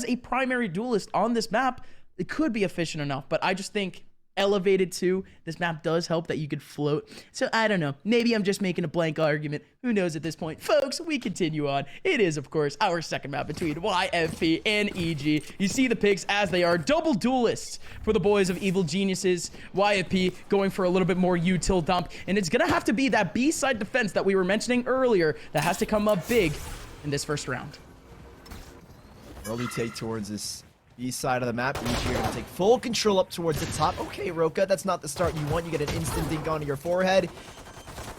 a primary duelist on this map, it could be efficient enough, but I just think elevated too, this map does help that you could float. So I don't know, maybe I'm just making a blank argument. Who knows at this point? Folks, we continue on. It is, of course, our second map between YFP and EG. You see the picks as they are double duelists for the boys of Evil Geniuses. YFP going for a little bit more util dump, and it's gonna have to be that B-side defense that we were mentioning earlier that has to come up big in this first round. Early take towards this east side of the map. EG are going to take full control up towards the top. Okay, Roka, that's not the start you want. You get an instant dink onto your forehead.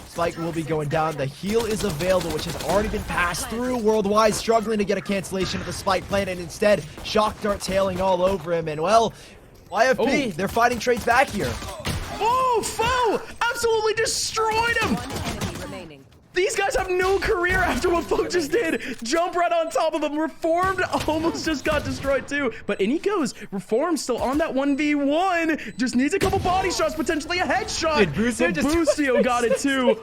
Spike will be going down. The heal is available, which has already been passed through. Worldwide struggling to get a cancellation of the spike plant, and instead, Shock Dart tailing all over him. And well, YFP, they're fighting trades back here. Oh, Foe absolutely destroyed him. These guys have no career after what Foe just did. Jump right on top of them. Reformed almost just got destroyed too. But in he goes. Reformed still on that 1v1. Just needs a couple body shots, potentially a headshot. But Boostio got it too.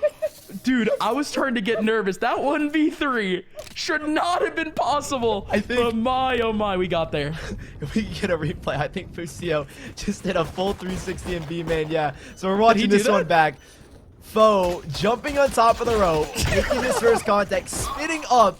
Dude, I was starting to get nervous. That 1v3 should not have been possible. But my, oh my, we got there. If we can get a replay, I think Boostio just did a full 360 in B, man. Yeah, so we're watching this one back. Foe jumping on top of the rope, making his first contact, spinning up,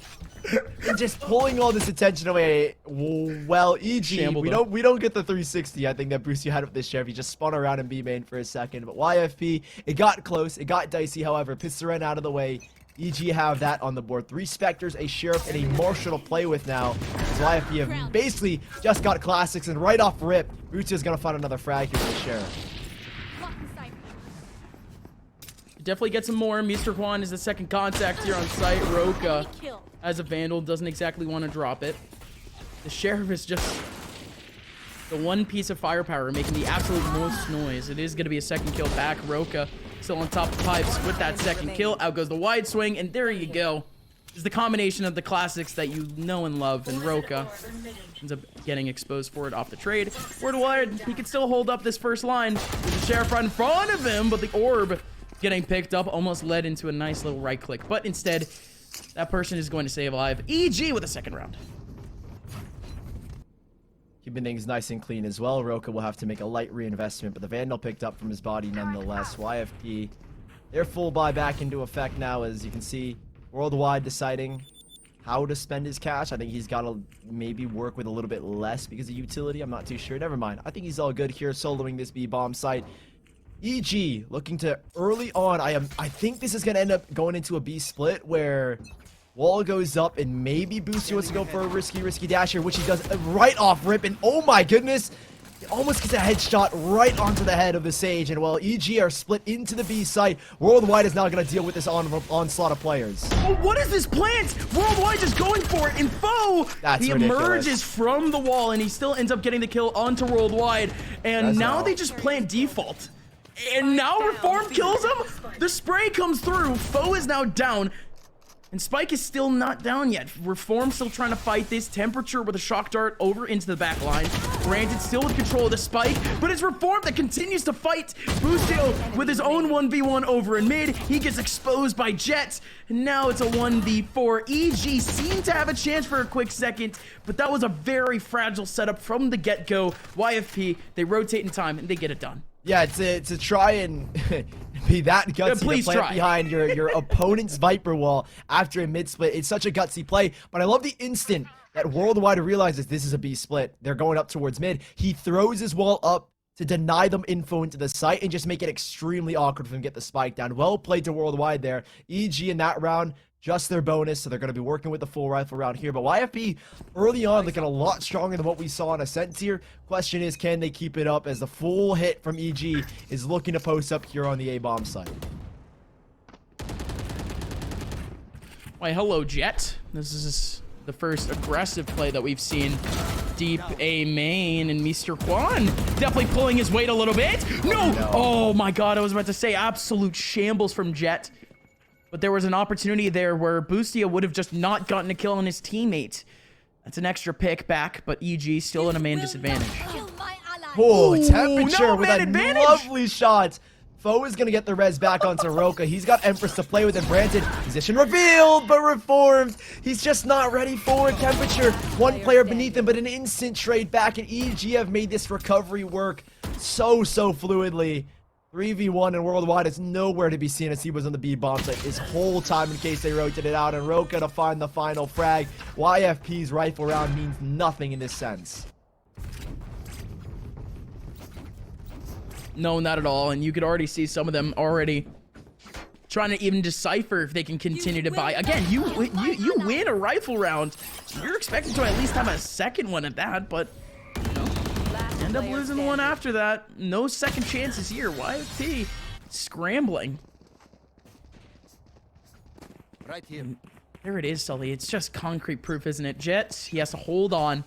and just pulling all this attention away. Well, EG, we don't get the 360. I think that Boostio had with this sheriff. He just spun around in B main for a second. But YFP, it got close, it got dicey. However, Pittsburgh out of the way. EG have that on the board. 3 Spectres, a Sheriff, and a Marshal to play with now. So YFP have basically just got classics, and right off rip, Boostio's gonna find another frag here with the Sheriff. Definitely get some more. Mr. Juan is the second contact here on site. Roka, as a Vandal, doesn't exactly want to drop it. The Sheriff is just the one piece of firepower making the absolute most noise. It is going to be a second kill back. Roka still on top of pipes with that second kill. Out goes the wide swing, and there you go. It's the combination of the classics that you know and love, and Roka ends up getting exposed for it off the trade. Worldwide, he can still hold up this first line with the Sheriff right in front of him, but the orb getting picked up almost led into a nice little right click, but instead that person is going to stay alive. EG with a second round. Keeping things nice and clean as well. Roka will have to make a light reinvestment, but the Vandal picked up from his body nonetheless. YFP, their full buy back into effect now, as you can see. Worldwide deciding how to spend his cash. I think he's got to maybe work with a little bit less because of utility. I'm not too sure. Never mind. I think he's all good here, soloing this B bomb site. EG looking to early on. I think this is gonna end up going into a B split where wall goes up and maybe Boostio wants to go for a risky dasher, which he does right off rip. And oh my goodness, he almost gets a headshot right onto the head of the Sage. And while EG are split into the B site, Worldwide is now gonna deal with this onslaught of players. Oh, what is this plant? Worldwide just going for it. And Foe, he emerges from the wall and he still ends up getting the kill onto Worldwide. And now they just plant default. And now Reform kills him. The spray comes through. Foe is now down. And Spike is still not down yet. Reform still trying to fight this. Temperature with a shock dart over into the back line. Granted, still with control of the Spike, but it's Reform that continues to fight. Boostio with his own 1v1 over in mid. He gets exposed by Jet. And now it's a 1v4. EG seemed to have a chance for a quick second, but that was a very fragile setup from the get-go. YFP, they rotate in time and they get it done. Yeah, to try and be that gutsy to plant behind your opponent's Viper wall after a mid-split. It's such a gutsy play, but I love the instant that Worldwide realizes this is a B split. They're going up towards mid. He throws his wall up to deny them info into the site and just make it extremely awkward for them to get the spike down. Well played to Worldwide there. EG in that round, just their bonus, so they're going to be working with the full rifle round here. But YFP, early on, looking a lot stronger than what we saw on Ascent tier. Question is, can they keep it up as the full hit from EG is looking to post up here on the A-bomb site? Why, hello, Jet. This is the first aggressive play that we've seen deep A main, and Mr. Juan definitely pulling his weight a little bit. No! Oh my god, I was about to say absolute shambles from Jet. But there was an opportunity there where Boostio would have just not gotten a kill on his teammate. That's an extra pick back, but EG still in a man disadvantage. Oh, temperature with a lovely shot. Foe is going to get the res back onto Roka. He's got Empress to play with, and Brandon, position revealed, but reformed. He's just not ready for it. Temperature, one player beneath him, but an instant trade back, and EG have made this recovery work so fluidly. 3v1 and Worldwide is nowhere to be seen as he was on the B bomb site his whole time in case they rotated it out, and Roka to find the final frag. YFP's rifle round means nothing in this sense. No, not at all, and you could already see some of them already trying to even decipher if they can continue to buy. Again, you win a rifle round, you're expected to at least have a second one at that, but end up losing one after that. No second chances here. YFP scrambling. Right here. There it is, Sully. It's just concrete proof, isn't it? Jets, he has to hold on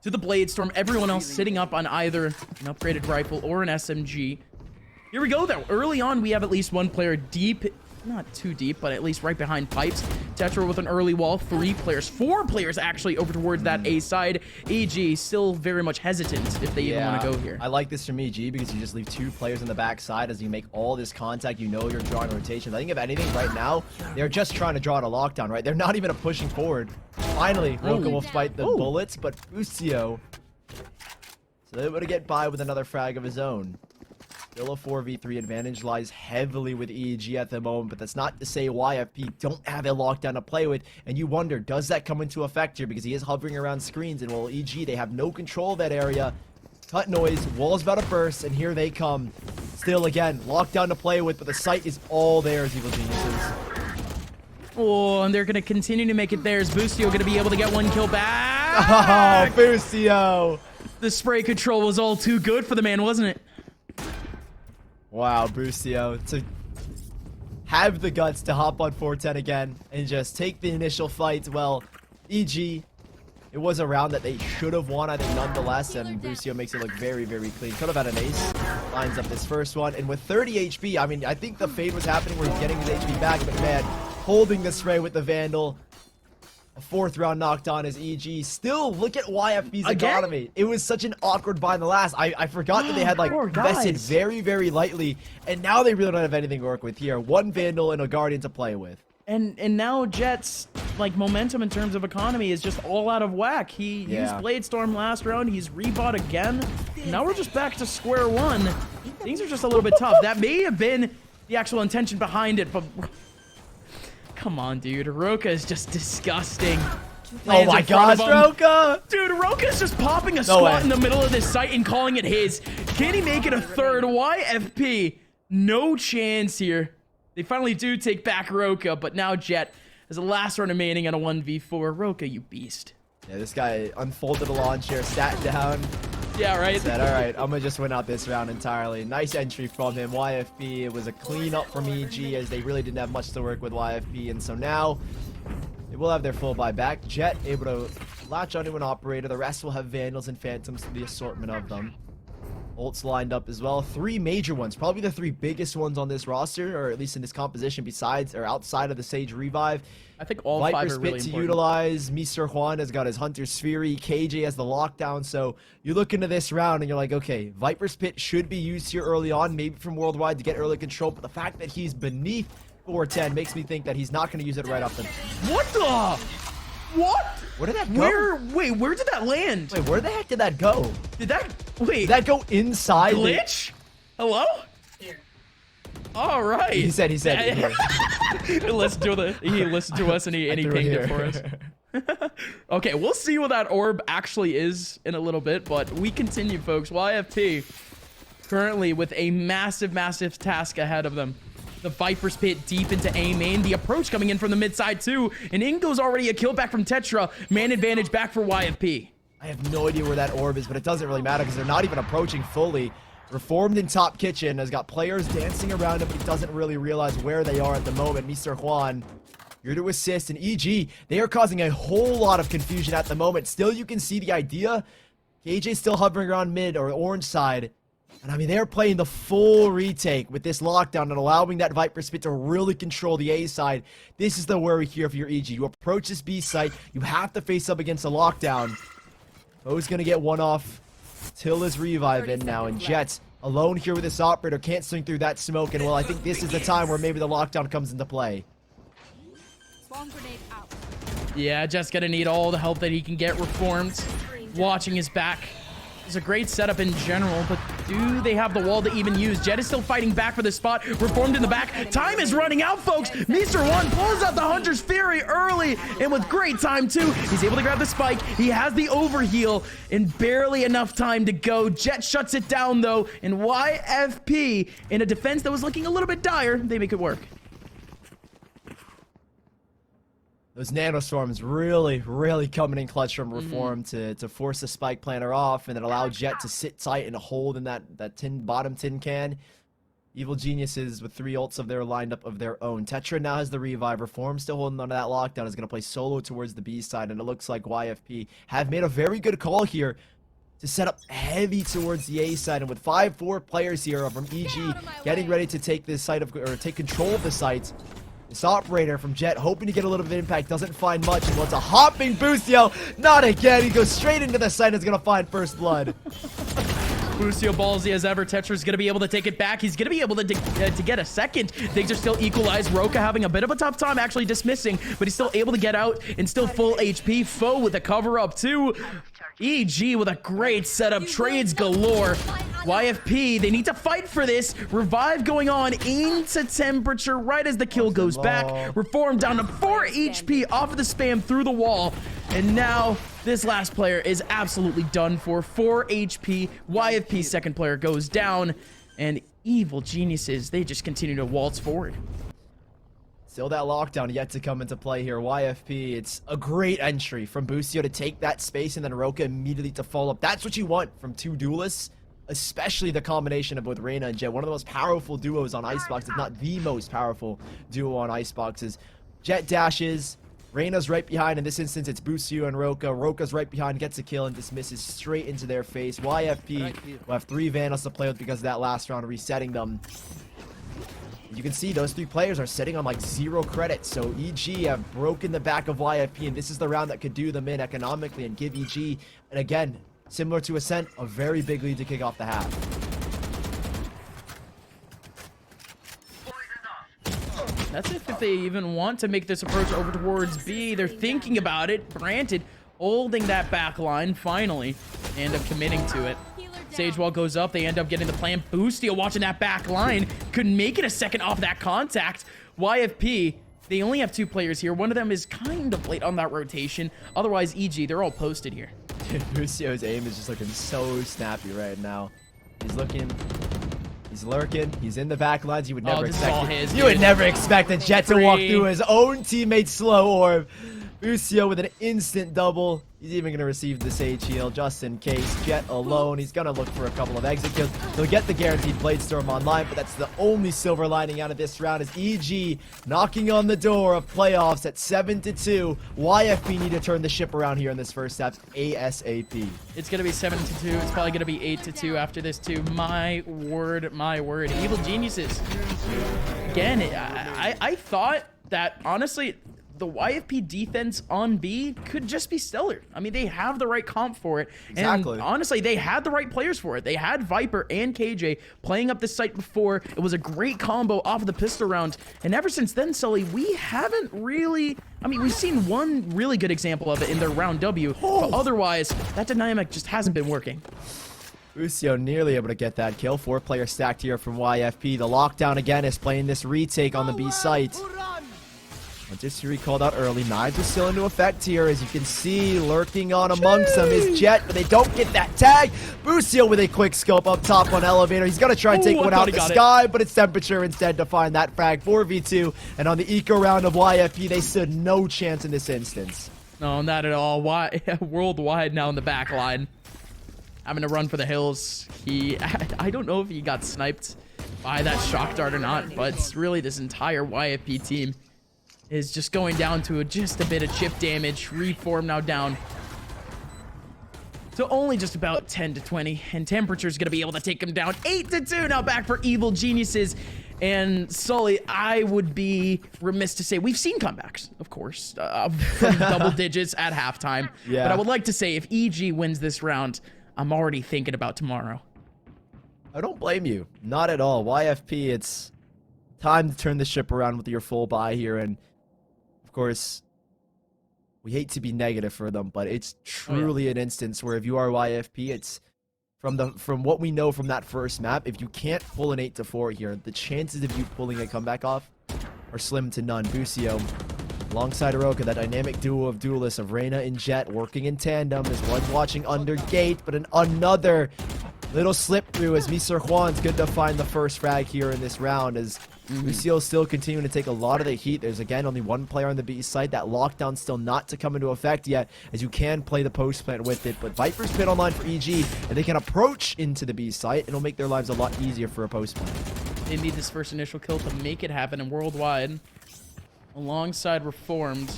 to the Blade Storm. Everyone else sitting up on either an upgraded rifle or an SMG. Here we go, though. Early on, we have at least one player deep. Not too deep, but at least right behind pipes. Tetra with an early wall. 4 players actually over towards that A side. EG still very much hesitant if they even want to go here. I like this from EG because you just leave 2 players on the back side as you make all this contact. You know you're drawing rotations. I think if anything right now, they're just trying to draw out a lockdown, right? They're not even pushing forward. Finally, Roka will fight the bullets, but Fusio is able to get by with another frag of his own. Still a 4v3 advantage lies heavily with EG at the moment, but that's not to say YFP don't have a lockdown to play with, and you wonder, does that come into effect here? Because he is hovering around screens, and well, EG, they have no control of that area. Cut noise, wall's about to burst, and here they come. Still, again, lockdown to play with, but the site is all theirs, Evil Geniuses. Oh, and they're going to continue to make it theirs. Boostio going to be able to get one kill back. Oh, Boostio. The spray control was all too good for the man, wasn't it? Wow, Boostio to have the guts to hop on 410 again and just take the initial fight. Well, EG, it was a round that they should have won, I think, nonetheless, and Boostio makes it look very clean. Could have had an ace. Lines up this first one, and with 30 HP, I mean, I think the fade was happening where he's getting his HP back, but man, holding the spray with the Vandal. A 4th round knocked on his EG. Still, look at YFP's economy. It was such an awkward buy in the last. I forgot that they had like invested very lightly, and now they really don't have anything to work with here. 1 Vandal and a Guardian to play with. And now Jets, like, momentum in terms of economy is just all out of whack. He used Blade Storm last round. He's rebought again. Now we're just back to square one. Things are just a little bit tough. That may have been the actual intention behind it, but come on, dude. Roka is just disgusting. Oh my gosh, Roka! Dude, Roka is just popping a squat in the middle of this site and calling it his. Can he make it a third? YFP, no chance here. They finally do take back Roka, but now Jet has the last round remaining on a 1v4. Roka, you beast. Yeah, this guy unfolded a launch here, sat down. Yeah, right. Said, all right, I'm going to just win out this round entirely. Nice entry from him. YFP, it was a clean up from EG as they really didn't have much to work with YFP. And so now they will have their full buy back. Jet able to latch onto an operator. The rest will have Vandals and Phantoms, the assortment of them. Ults lined up as well. 3 major ones, probably the 3 biggest ones on this roster, or at least in this composition besides or outside of the Sage Revive. I think all Viper's 5 are really Pit to important. utilize. Mr. Juan has got his Hunter's Sphere. KJ has the lockdown. So you look into this round and you're like, okay, Viper's Pit should be used here early on, maybe from Worldwide to get early control. But the fact that he's beneath 410 makes me think that he's not going to use it right off the... What the? What? Where did that go? Where did that land? Wait, where the heck did that go? Did that go inside? Glitch? Hello? Here. All right. He said here. He listened to us and he pinged it for us. Okay, we'll see what that orb actually is in a little bit, but we continue, folks. YFP currently with a massive task ahead of them. The Viper's Pit deep into A main. The approach coming in from the mid side too. And in goes already a kill back from Tetra. Man advantage back for YFP. I have no idea where that orb is, but it doesn't really matter because they're not even approaching fully. Reformed in top kitchen has got players dancing around him, but he doesn't really realize where they are at the moment. Mr. Juan here to assist, and EG, they are causing a whole lot of confusion at the moment. Still, you can see the idea. KJ still hovering around mid or orange side. And I mean, they're playing the full retake with this lockdown and allowing that Viper's Pit to really control the A side. This is the worry here for your EG. You approach this B site, you have to face up against a lockdown. Bo's gonna get one off. Till is reviving now, and Jets alone here with this operator, can't swing through that smoke, and well, I think this is the time where maybe the lockdown comes into play. Spawn grenade out. Yeah, Jet's gonna need all the help that he can get. Reformed, watching his back. It's a great setup in general, but do they have the wall to even use? Jet is still fighting back for the spot. Reformed in the back. Time is running out, folks. Mr. One pulls out the Hunter's Fury early, and with great time, too. He's able to grab the spike. He has the overheal, and barely enough time to go. Jet shuts it down, though, and YFP, in a defense that was looking a little bit dire, they make it work. Those nanostorms really coming in clutch from Reform to force the spike planter off and then allow Jet to sit tight and hold in that bottom tin can. Evil Geniuses with 3 ults of their lined up of their own. Tetra now has the revive. Reform still holding on to that lockdown, is going to play solo towards the B side, and it looks like YFP have made a very good call here to set up heavy towards the A side, and with 5-4 players here from EG getting ready to take this site or take control of the site. This operator from Jet hoping to get a little bit of impact, doesn't find much, and wants a hopping boost, not again. He goes straight into the site and is going to find first blood. Boostio ballsy as ever. Tetra's going to be able to take it back. He's going to be able to get a second. Things are still equalized. Roka having a bit of a tough time actually dismissing, but he's still able to get out and still full HP. Foe with a cover up too. EG with a great setup. Trades galore. YFP, they need to fight for this. Revive going on into temperature right as the kill goes back. Reform down to 4 HP off of the spam through the wall. And now this last player is absolutely done for. 4 HP. YFP second player goes down. And Evil Geniuses, they just continue to waltz forward. Still that lockdown yet to come into play here. YFP, it's a great entry from Boostio to take that space and then Roka immediately to follow up. That's what you want from 2 duelists, especially the combination of both Reyna and Jet. One of the most powerful duos on Icebox, if not the most powerful duo on Iceboxes. Jet dashes, Reyna's right behind. In this instance, it's Boostio and Roka. Roka's right behind, gets a kill and dismisses straight into their face. YFP will have 3 Vandals to play with because of that last round, resetting them. You can see those 3 players are sitting on like 0 credits, so EG have broken the back of YFP, and this is the round that could do them in economically and give EG, and again, similar to Ascent, a very big lead to kick off the half. That's if they even want to make this approach over towards B. They're thinking about it. Granted, holding that back line finally, end up committing to it. Sage wall goes up. They end up getting the plan. Boostio watching that back line. Couldn't make it a second off that contact. YFP, they only have 2 players here. One of them is kind of late on that rotation. Otherwise, EG, they're all posted here. Boostio's aim is just looking so snappy right now. He's looking... He's lurking. He's in the back lines. You would never expect a Jet to walk through his own teammate's slow orb. Boostio with an instant double. He's even going to receive the Sage heal just in case. Jet alone. He's going to look for a couple of exit kills. He'll get the guaranteed Blade Storm online, but that's the only silver lining out of this round is EG knocking on the door of playoffs at 7-2. YFP need to turn the ship around here in this first half ASAP. It's going to be 7-2. It's probably going to be 8-2 after this too. My word, my word. Evil Geniuses. Again, I thought that, honestly, the YFP defense on B could just be stellar. I mean, they have the right comp for it. Exactly. And honestly, they had the right players for it. They had Viper and KJ playing up this site before. It was a great combo off of the pistol round. And ever since then, Sully, we haven't really... I mean, we've seen one really good example of it in their round W. But otherwise, that dynamic just hasn't been working. Boostio nearly able to get that kill. 4-player stacked here from YFP. The lockdown again is playing this retake on the B site. History called out early. Knives are still into effect here. As you can see, lurking on amongst them is Jet, but they don't get that tag. Boostio with a quick scope up top on elevator. He's going to try and take one out the sky, but it's temperature instead to find that frag. 4v2, and on the eco round of YFP, they stood no chance in this instance. No, not at all. Worldwide now in the back line. Having to run for the hills. I don't know if he got sniped by that shock dart or not, but it's really this entire YFP team is just going down to just a bit of chip damage. Reform now down to only just about 10-20, and temperature's gonna be able to take him down 8-2. Now back for Evil Geniuses. And Sully, I would be remiss to say we've seen comebacks, of course, from double digits at halftime. Yeah. But I would like to say if EG wins this round, I'm already thinking about tomorrow. I don't blame you. Not at all. YFP, it's time to turn the ship around with your full buy here. And, of course, we hate to be negative for them, but it's truly an instance where if you are YFP, it's from what we know from that first map, if you can't pull an 8-4 here, the chances of you pulling a comeback off are slim to none. Busio, alongside Aroka, that dynamic duo of duelists of Reyna and Jett working in tandem as one's watching under gate, but another little slip through as Mr. Juan's good to find the first frag here in this round as Lucio's still continuing to take a lot of the heat. There's again only one player on the B site. That lockdown still not to come into effect yet, as you can play the post plant with it. But Viper's pin online for EG, and they can approach into the B site. It'll make their lives a lot easier for a post plant. They need this first initial kill to make it happen. And worldwide, alongside Reformed,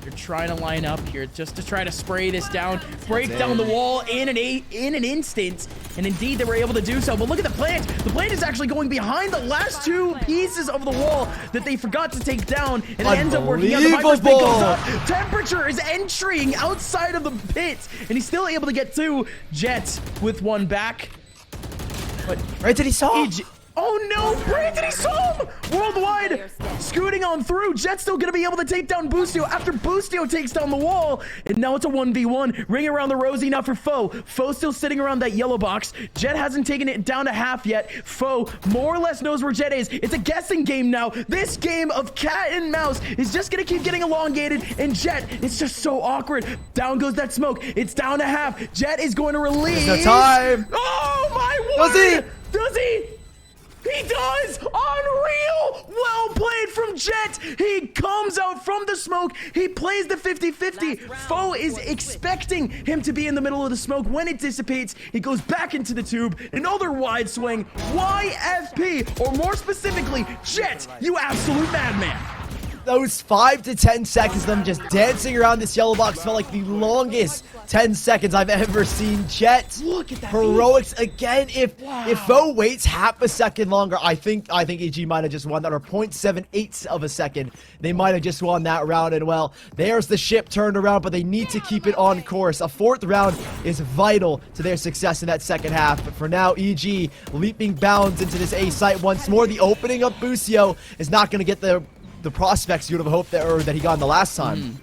they're trying to line up here just to try to spray this down, break down the wall in an instant. And indeed, they were able to do so. But look at the plant. The plant is actually going behind the last two pieces of the wall that they forgot to take down. And it ends up working out. The Viper's pit goes up. Temperature is entering outside of the pit. And he's still able to get two. Jett with one back. But right, did he saw? Oh no, Brandon, he saw him! Worldwide, scooting on through. Jett's still gonna be able to take down Busio after Busio takes down the wall. And now it's a 1v1. Ring around the rosy now for Foe. Foe still sitting around that yellow box. Jett hasn't taken it down to half yet. Foe more or less knows where Jett is. It's a guessing game now. This game of cat and mouse is just gonna keep getting elongated. And Jett, it's just so awkward. Down goes that smoke. It's down to half. Jett is going to release. There's no time. Oh my word! Does he? Does he? He does! Unreal! Well played from Jett! He comes out from the smoke. He plays the 50-50. Foe is expecting him to be in the middle of the smoke. When it dissipates, he goes back into the tube. Another wide swing. YFP, or more specifically, Jett, you absolute madman. Those 5 to 10 seconds of them just dancing around this yellow box felt like the longest 10 seconds I've ever seen. Jett, look at that heroics again. If Foe waits half a second longer, I think EG might have just won that, or 0.78 of a second. They might have just won that round. And well, there's the ship turned around, but they need to keep it on course. A 4th round is vital to their success in that second half. But for now, EG leaping bounds into this A site once more. The opening of Busio is not going to get the prospects you would have hoped that he got in the last time.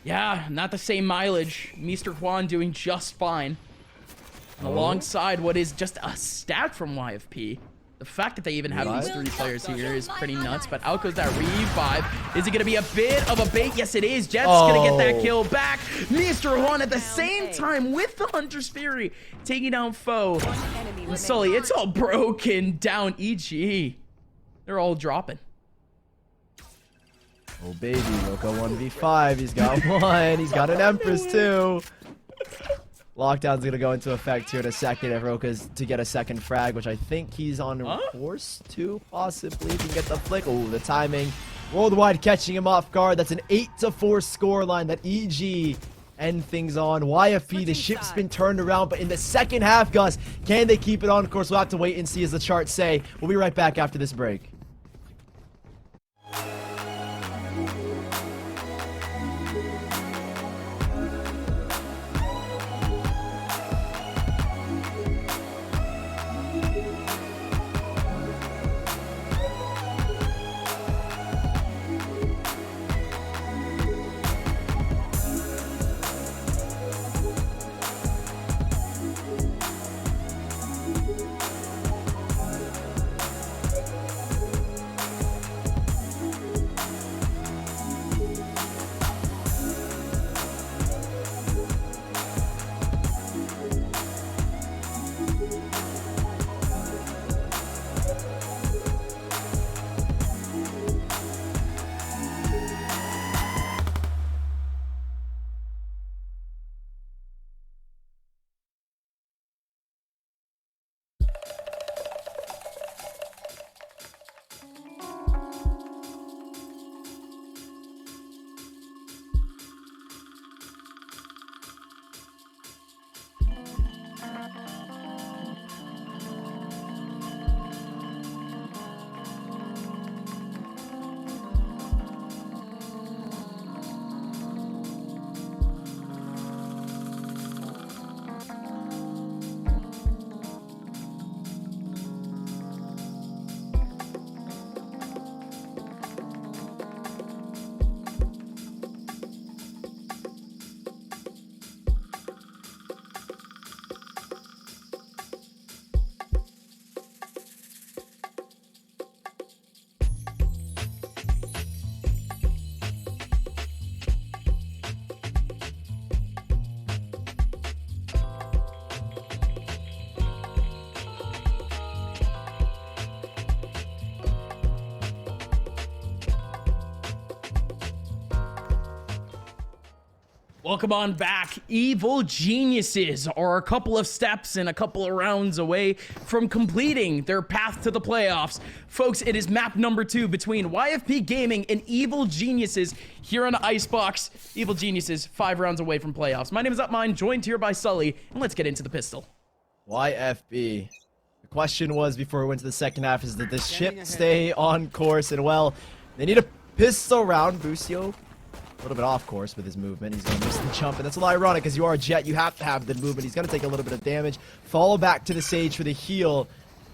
Yeah, not the same mileage. Mr. Juan doing just fine. Alongside what is just a stack from YFP. The fact that they even have these 3 players here is pretty nuts. But out goes that revive. Is it going to be a bit of a bait? Yes, it is. Jett's going to get that kill back. Mr. Juan at the same time with the Hunter's Fury taking down Foe. And Sully, it's all broken down. EG. They're all dropping. Oh, baby. Roka 1v5. He's got one. He's got an Empress, too. Lockdown's going to go into effect here in a second if Roka's to get a second frag, which I think he's on course to, possibly. If he can get the flick. Oh, the timing. Worldwide catching him off guard. That's an 8-4 scoreline that EG end things on. YFP, the ship's been turned around, but in the second half, Gus, can they keep it on? Of course, we'll have to wait and see as the charts say. We'll be right back after this break. Welcome on back. Evil Geniuses are a couple of steps and a couple of rounds away from completing their path to the playoffs. Folks, it is map number 2 between YFP Gaming and Evil Geniuses here on Icebox. Evil Geniuses 5 rounds away from playoffs. My name is Upmine, joined here by Sully, and let's get into the pistol. YFP. The question was before we went to the second half is that the ship stay on course, and well, they need a pistol round. Busio a little bit off course with his movement. He's going to miss the jump, and that's a little ironic because you are a Jet. You have to have the movement. He's going to take a little bit of damage. Fall back to the Sage for the heal.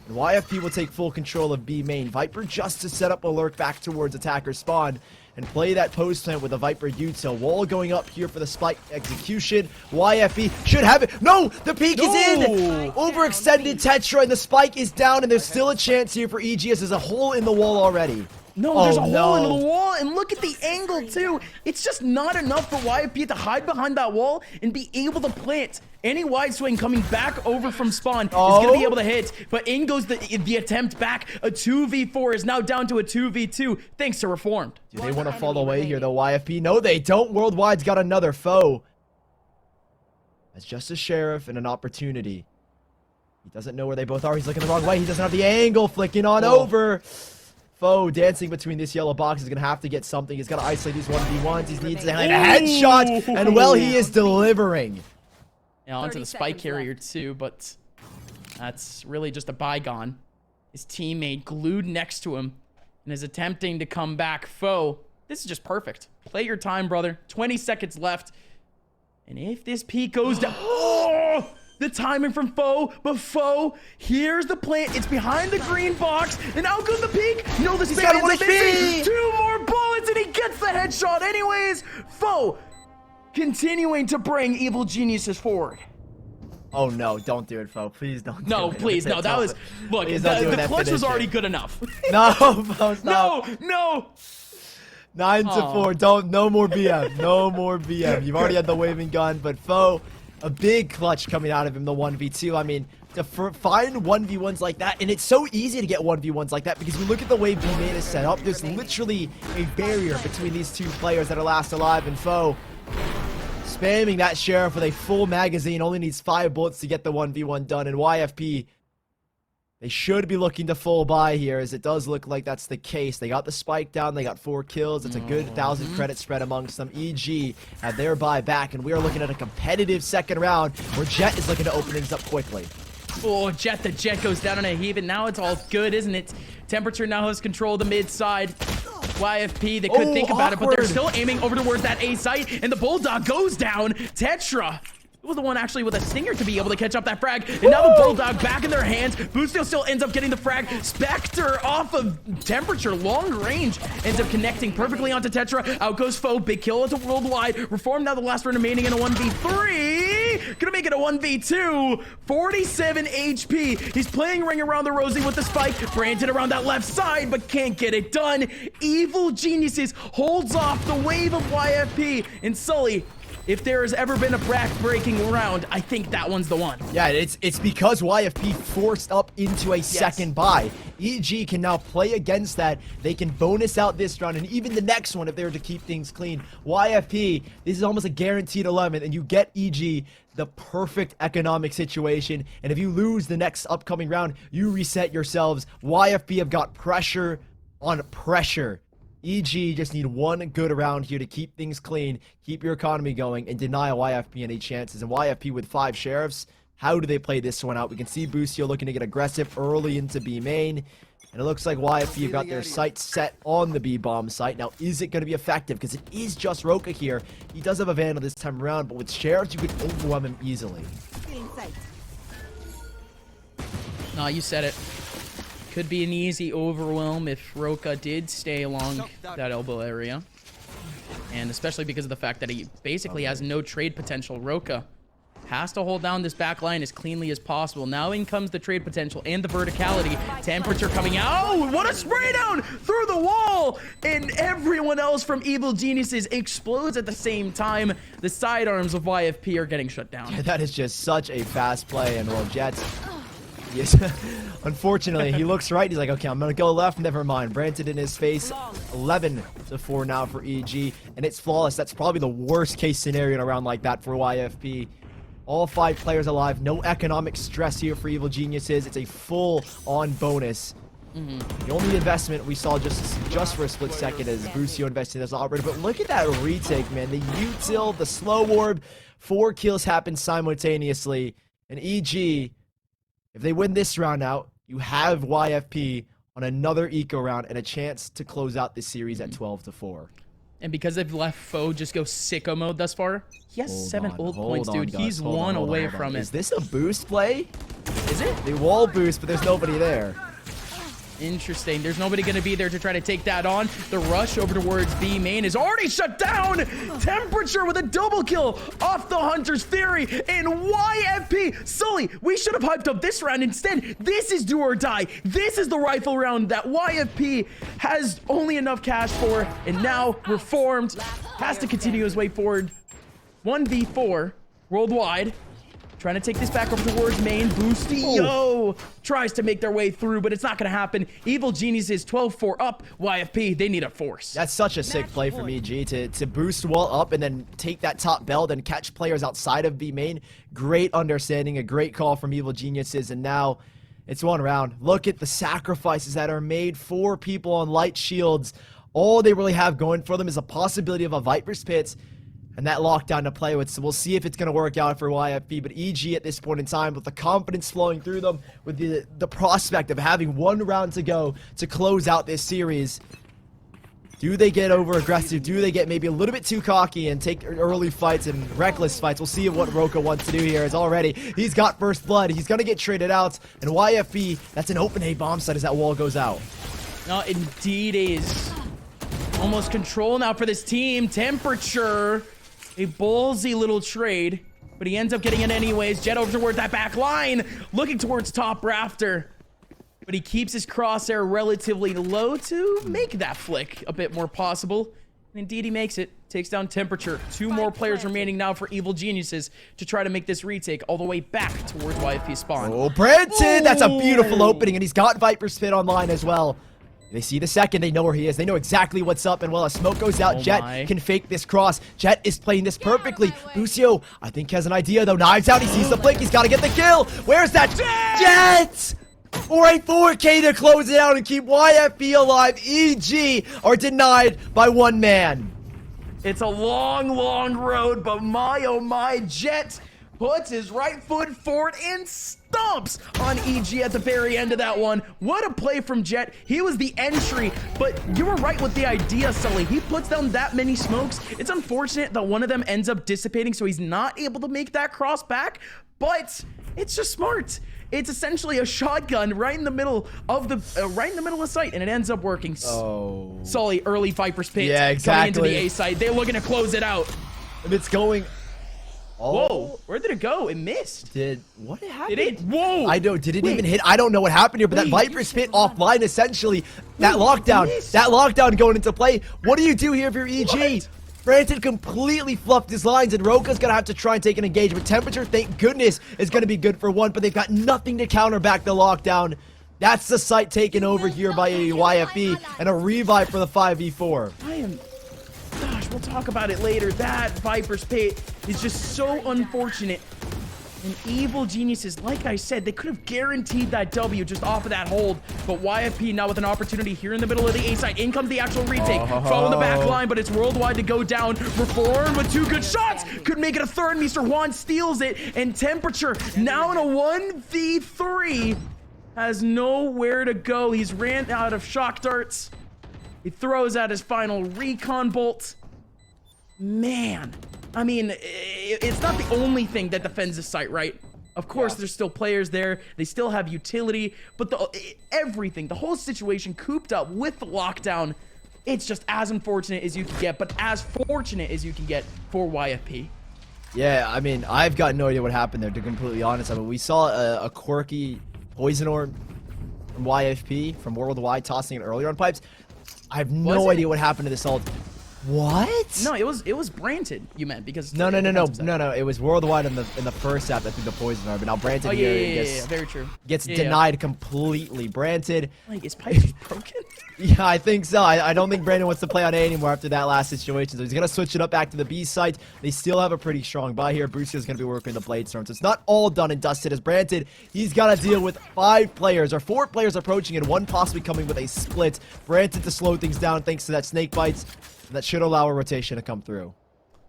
And YFP will take full control of B main. Viper just to set up a lurk back towards attacker spawn and play that post plant with a Viper Utah. Wall going up here for the spike execution. YFP should have it. No! The peak is in! Overextended Tetra, and the spike is down, and there's still a chance here for EGS. There's a hole in the wall already. No, there's a hole in the wall, and look at the angle, too. It's just not enough for YFP to hide behind that wall and be able to plant. Any wide swing coming back over from spawn is going to be able to hit, but in goes the attempt back. A 2v4 is now down to a 2v2, thanks to Reformed. Do they want to fall away here, though, YFP? No, they don't. Worldwide's got another foe. That's just a Sheriff and an opportunity. He doesn't know where they both are. He's looking the wrong way. He doesn't have the angle. Flicking on over. Foe dancing between this yellow box is going to have to get something. He's got to isolate these 1v1s. He needs to land a headshot. And, well, he is delivering. Yeah, onto the spike carrier, too, but that's really just a bygone. His teammate glued next to him and is attempting to come back. Foe, this is just perfect. Play your time, brother. 20 seconds left. And if this peak goes down... Oh! The timing from Foe, but Foe, here's the plant. It's behind the green box, and out goes the peak. No, the span ends up missing. 2 more bullets, and he gets the headshot anyways. Foe, continuing to bring Evil Geniuses forward. Oh, no, don't do it, Foe. Please don't do it. No, please, no, that was... Look, the clutch was already good enough. No, Foe, stop. No. 9-4, don't, no more BM. No more BM. You've already had the waving gun, but Foe... A big clutch coming out of him, the 1v2. I mean, to find 1v1s like that, and it's so easy to get 1v1s like that because you look at the way B-Main is set up, there's literally a barrier between these two players that are last alive, and Foe spamming that Sheriff with a full magazine, only needs 5 bullets to get the 1v1 done, and YFP, they should be looking to full buy here, as it does look like that's the case. They got the spike down. They got 4 kills. It's a good 1,000 credit spread amongst them. EG had their buy back, and we are looking at a competitive second round where Jet is looking to open things up quickly. Oh, the Jet goes down on a heave, and now it's all good, isn't it? Temperature now has control of the mid side. YFP, they could think about it, but they're still aiming over towards that A site, and the Bulldog goes down. Tetra was the one actually with a stinger to be able to catch up that frag. And now the Bulldog back in their hands. Boostio still ends up getting the frag. Spectre off of Temperature, long range, ends up connecting perfectly onto Tetra. Out goes Foe, big kill into Worldwide. Reform now the last one remaining in a 1v3. Gonna make it a 1v2. 47 HP. He's playing Ring Around the Rosie with the spike. Brandon around that left side, but can't get it done. Evil Geniuses holds off the wave of YFP. And Sully, if there has ever been a breaking round, I think that one's the one. Yeah, it's because YFP forced up into a second buy. EG can now play against that. They can bonus out this round and even the next one if they were to keep things clean. YFP, this is almost a guaranteed 11, and you get EG the perfect economic situation. And if you lose the next upcoming round, you reset yourselves. YFP have got pressure on pressure. EG just need one good round here to keep things clean, keep your economy going, and deny YFP any chances. And YFP with 5 Sheriffs, how do they play this one out? We can see Busio looking to get aggressive early into B main. And it looks like YFP have got their sights set on the B-bomb site. Now, is it going to be effective? Because it is just Roka here. He does have a Vandal this time around, but with Sheriffs, you could overwhelm him easily. No, you said it. Could be an easy overwhelm if Roka did stay along that elbow area. And especially because of the fact that he basically has no trade potential. Roka has to hold down this back line as cleanly as possible. Now in comes the trade potential and the verticality. Temperature coming out. Oh, what a spray down through the wall. And everyone else from Evil Geniuses explodes at the same time. The sidearms of YFP are getting shut down. That is just such a fast play. And well, Jets... Yes. Unfortunately, he looks right. He's like, okay, I'm going to go left. Never mind. Branded in his face. 11-4 now for EG. And it's flawless. That's probably the worst case scenario in a round like that for YFP. All 5 players alive. No economic stress here for Evil Geniuses. It's a full-on bonus. The only investment we saw just for a split second is Brucio investing as operator. But look at that retake, man. The util, the slow orb, 4 kills happen simultaneously. And EG, if they win this round out, you have YFP on another eco round and a chance to close out this series at 12-4. And because they've left Foe just go sicko mode thus far, he has 7 ult points, dude. Guys, He's one away from it. Is this a boost play? Is it? They wall boost, but there's nobody there. Interesting. There's nobody going to be there to try to take that on. The rush over towards B main is already shut down. Temperature with a double kill off the Hunter's Theory and YFP. Sully, we should have hyped up this round. Instead, this is do or die. This is the rifle round that YFP has only enough cash for. And now Reformed has to continue his way forward. 1v4 worldwide. Trying to take this back over towards main. Boostio tries to make their way through, but it's not going to happen. Evil Genius is 12-4 up. YFP, they need a force. That's such a sick play from EG to boost wall up and then take that top belt and catch players outside of B main. Great understanding, a great call from Evil Geniuses, and now it's 1 round. Look at the sacrifices that are made for people on light shields. All they really have going for them is a possibility of a Viper's Pit and that lockdown to play with. So we'll see if it's going to work out for YFP. But EG at this point in time, with the confidence flowing through them, with the prospect of having 1 round to go to close out this series, do they get over aggressive? Do they get maybe a little bit too cocky and take early fights and reckless fights? We'll see what Roka wants to do here. As already, he's got first blood. He's going to get traded out. And YFP, that's an open A bomb site as that wall goes out. No, indeed is. Almost control now for this team. Temperature. A ballsy little trade, but he ends up getting it anyways. Jet over towards that back line, looking towards top rafter. But he keeps his crosshair relatively low to make that flick a bit more possible. And indeed, he makes it. Takes down Temperature. 2 more players remaining now for Evil Geniuses to try to make this retake all the way back towards YFP spawn. Oh, Branton! That's a beautiful opening, and he's got Viper's Pit online as well. They see the second, they know where he is, they know exactly what's up, and while a smoke goes out, Jet can fake this cross. Jet is playing this perfectly. Lucio, I think, has an idea, though. Knives out, he sees the blink, he's got to get the kill. Where's that? Jet! For a 4K to close it out and keep YFP alive. EG are denied by 1 man. It's a long, long road, but my, oh my, Jet puts his right foot forward and stomps on EG at the very end of that one. What a play from Jet. He was the entry, but you were right with the idea, Sully. He puts down that many smokes. It's unfortunate that one of them ends up dissipating, so he's not able to make that cross back, but it's just smart. It's essentially a shotgun right in the middle of the sight, and it ends up working. Oh, Sully, early Viper's Pit. Yeah, exactly. Coming into the A side. They're looking to close it out. And it's going. Oh. Whoa, where did it go? It missed. What happened? Did it? Whoa. I don't, did it even hit? I don't know what happened here, but that Viper's Pit offline essentially. That lockdown going into play. What do you do here if you're EG? What? Branton completely fluffed his lines, and Roka's gonna have to try and take an engagement. Temperature, thank goodness, is gonna be good for 1, but they've got nothing to counter back the lockdown. That's the site taken over here by YFP, and a revive for the 5v4. Gosh, we'll talk about it later. That Viper's Pit is just so unfortunate. And Evil Geniuses, like I said, they could have guaranteed that W just off of that hold. But YFP now with an opportunity here in the middle of the A side. In comes the actual retake. Foe in the back line, but it's worldwide to go down. Reform with 2 good shots. Could make it a third. Mr. Juan steals it. And Temperature now in a 1v3 has nowhere to go. He's ran out of shock darts. He throws out his final Recon bolt. Man. I mean, it's not the only thing that defends the site, right? Of course, there's still players there. They still have utility, but everything, the whole situation cooped up with the lockdown, it's just as unfortunate as you can get, but as fortunate as you can get for YFP. Yeah, I mean, I've got no idea what happened there, to be completely honest. I mean, we saw a quirky poison orb from YFP, from Worldwide, tossing it earlier on pipes. I have no idea what happened to this ult. What? No, it was Branted. You meant because No. It was Worldwide in the first half that threw the poison orb. But now Branted yeah, very true. Gets denied completely. Branted. Like, is Pipe just broken? Yeah, I think so. I don't think Brandon wants to play on A anymore after that last situation. So he's going to switch it up back to the B site. They still have a pretty strong buy here. Brucio's going to be working the Blade Storm. So it's not all done and dusted as Branted. He's got to deal with 5 players or 4 players approaching and 1 possibly coming with a split. Branted to slow things down thanks to that snake bites. That should allow a rotation to come through.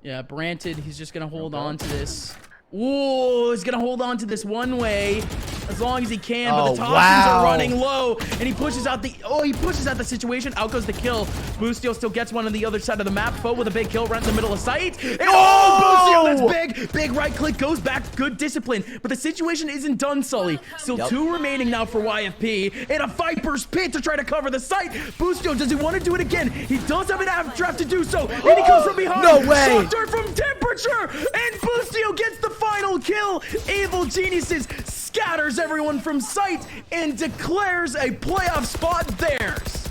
Yeah, Branted, he's just going to hold on to this. Ooh, he's going to hold on to this one way as long as he can, but the toxins are running low, and he pushes out the situation. Out goes the kill. Boostio still gets one on the other side of the map. Foe with a big kill right in the middle of sight. And Boostio, that's big. Big right click, goes back. Good discipline, but the situation isn't done, Sully. Still 2 remaining now for YFP, and a Viper's Pit to try to cover the site. Boostio, does he want to do it again? He does have an afterdraft to do so, and he comes from behind. No way. Shock dart from Temperature, and Boostio gets the final kill. Evil Geniuses scatters everyone from sight and declares a playoff spot theirs.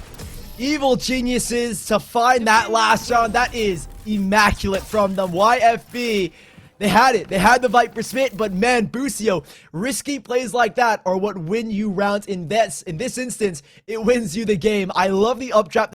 Evil Geniuses to find that last round. That is immaculate from them. YFP, they had it. They had the Viper Smith, but man, Busio, risky plays like that are what win you rounds in this instance. It wins you the game. I love the updraft